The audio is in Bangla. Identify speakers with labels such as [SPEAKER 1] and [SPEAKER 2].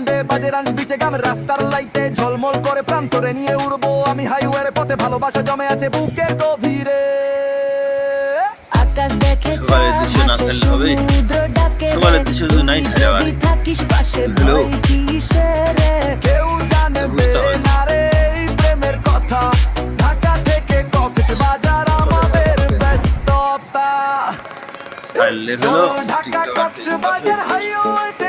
[SPEAKER 1] সাউন্ডে বাজে রান বিচে গ্রামের রাস্তার লাইটে ঝলমল করে প্রান্তরে নিয়ে উড়বো আমি হাইওয়ের পথে ভালোবাসা জমে আছে বুকের গভীরে
[SPEAKER 2] আকাশ দেখে
[SPEAKER 3] সকালের দৃশ্য না থাকলে হবে? সকালের দৃশ্য যদি নাই ছাড়া বাড়ি
[SPEAKER 2] থাকিস পাশে
[SPEAKER 3] হ্যালো?
[SPEAKER 2] ভয় কিসের রে?
[SPEAKER 1] কেউ জানবে
[SPEAKER 3] বুঝতে হবে।
[SPEAKER 1] না রে এই প্রেমের কথা ঢাকা থেকে কক্সবাজার আমাদের ব্যস্ততা
[SPEAKER 3] আর লেভেলও
[SPEAKER 1] ঢাকা কক্সবাজার হাইওয়েতে